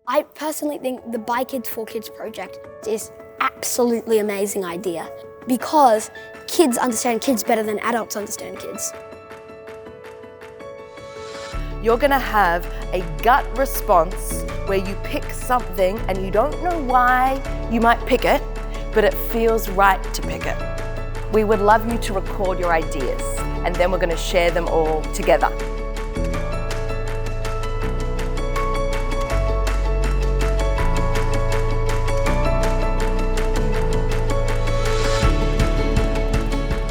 I personally think the By Kids for Kids project is absolutely amazing idea because kids understand kids better than adults understand kids. You're going to have a gut response where you pick something and you don't know why you might pick it, but it feels right to pick it. We would love you to record your ideas and then we're going to share them all together.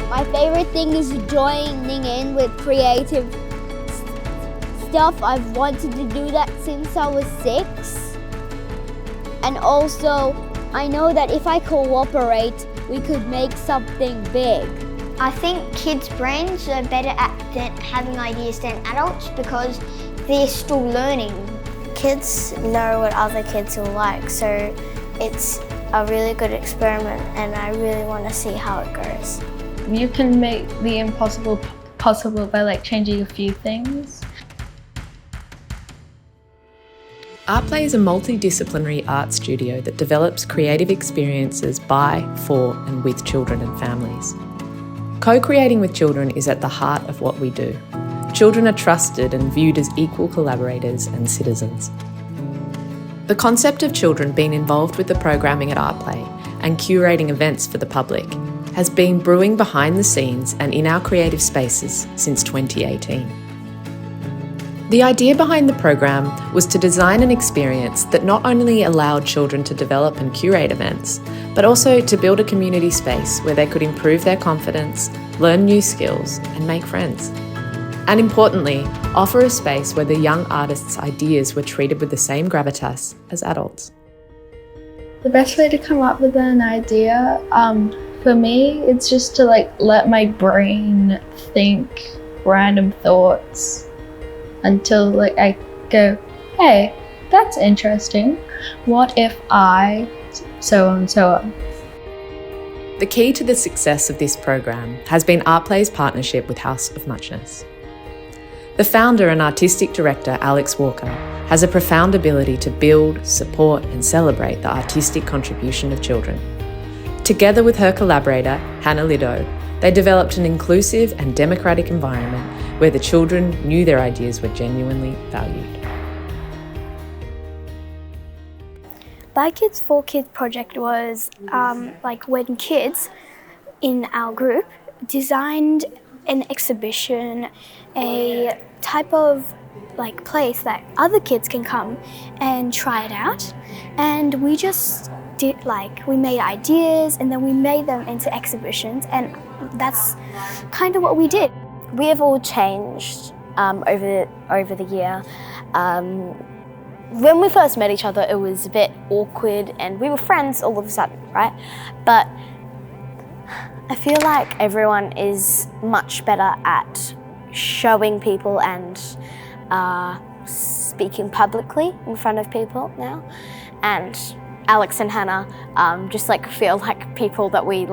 My favorite thing is joining in with creative stuff. I've wanted to do that since I was 6. And also, I know that if I cooperate, we could make something big. I think kids' brains are better at having ideas than adults because they're still learning. Kids know what other kids will like, so it's a really good experiment and I really want to see how it goes. You can make the impossible possible by changing a few things. ArtPlay is a multidisciplinary art studio that develops creative experiences by, for and with children and families. Co-creating with children is at the heart of what we do. Children are trusted and viewed as equal collaborators and citizens. The concept of children being involved with the programming at ArtPlay and curating events for the public has been brewing behind the scenes and in our creative spaces since 2018. The idea behind the program was to design an experience that not only allowed children to develop and curate events, but also to build a community space where they could improve their confidence, learn new skills, and make friends. And importantly, offer a space where the young artists' ideas were treated with the same gravitas as adults. The best way to come up with an idea, for me, it's just to let my brain think random thoughts until I go, hey, that's interesting. What if I, so on and so on. The key to the success of this program has been ArtPlay's partnership with House of Muchness. The founder and artistic director, Alex Walker, has a profound ability to build, support and celebrate the artistic contribution of children. Together with her collaborator, Hannah Lido, they developed an inclusive and democratic environment where the children knew their ideas were genuinely valued. By Kids for Kids project was when kids in our group designed an exhibition, a type of place that other kids can come and try it out, and we just did we made ideas and then we made them into exhibitions, and that's kind of what we did. We have all changed over the year. When we first met each other, it was a bit awkward and we were friends all of a sudden, right? But I feel like everyone is much better at showing people and speaking publicly in front of people now. And Alex and Hannah just feel like people that we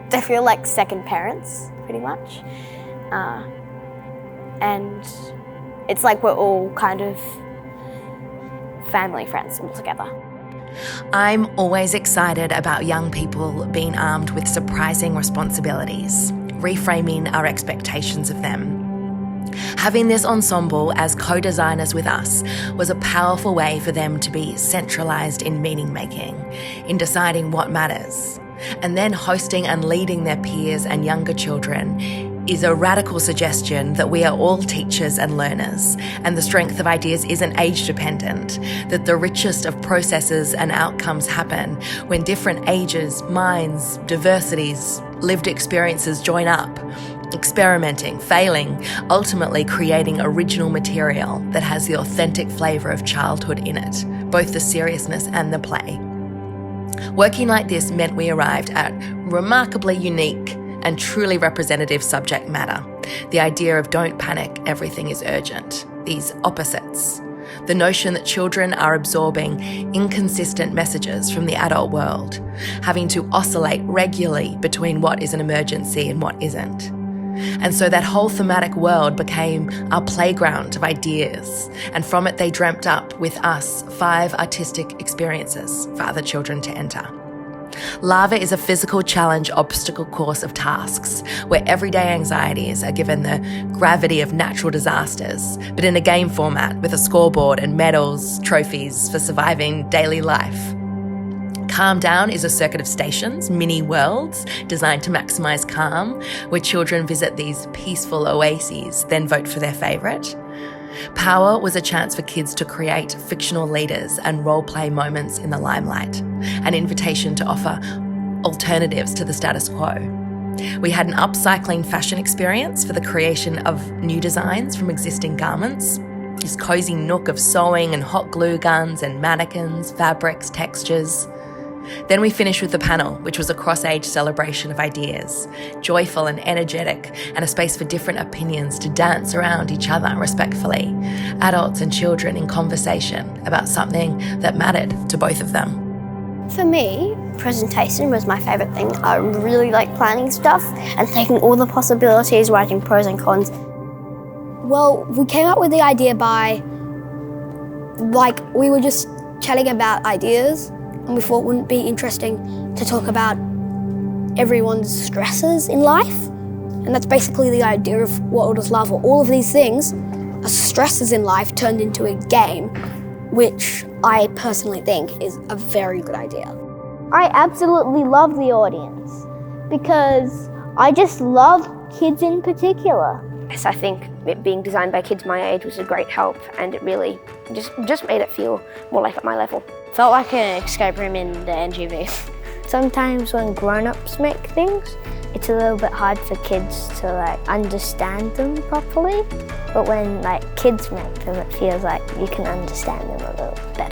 they feel like second parents, pretty much. And it's we're all kind of family friends all together. I'm always excited about young people being armed with surprising responsibilities, reframing our expectations of them. Having this ensemble as co-designers with us was a powerful way for them to be centralised in meaning making, in deciding what matters. And then hosting and leading their peers and younger children is a radical suggestion that we are all teachers and learners, and the strength of ideas isn't age dependent, that the richest of processes and outcomes happen when different ages, minds, diversities, lived experiences join up, experimenting, failing, ultimately creating original material that has the authentic flavour of childhood in it, both the seriousness and the play. Working like this meant we arrived at remarkably unique and truly representative subject matter. The idea of don't panic, everything is urgent. These opposites. The notion that children are absorbing inconsistent messages from the adult world, having to oscillate regularly between what is an emergency and what isn't. And so that whole thematic world became our playground of ideas. And from it, they dreamt up with us 5 artistic experiences for other children to enter. Lava is a physical challenge obstacle course of tasks where everyday anxieties are given the gravity of natural disasters, but in a game format with a scoreboard and medals, trophies for surviving daily life. Calm Down is a circuit of stations, mini worlds, designed to maximise calm, where children visit these peaceful oases, then vote for their favourite. Power was a chance for kids to create fictional leaders and role-play moments in the limelight, an invitation to offer alternatives to the status quo. We had an upcycling fashion experience for the creation of new designs from existing garments, this cosy nook of sewing and hot glue guns and mannequins, fabrics, textures. Then we finished with the panel, which was a cross-age celebration of ideas, joyful and energetic, and a space for different opinions to dance around each other respectfully, adults and children in conversation about something that mattered to both of them. For me, presentation was my favourite thing. I really like planning stuff and taking all the possibilities, writing pros and cons. Well, we came up with the idea by, we were just chatting about ideas, and we thought wouldn't it be interesting to talk about everyone's stresses in life? And that's basically the idea of World is Lava. All of these things are stresses in life turned into a game, which I personally think is a very good idea. I absolutely love the audience because I just love kids in particular. Yes, I think it being designed by kids my age was a great help, and it really just made it feel more like at my level. Felt like an escape room in the NGV. Sometimes when grown-ups make things, it's a little bit hard for kids to understand them properly, but when kids make them, it feels like you can understand them a little better.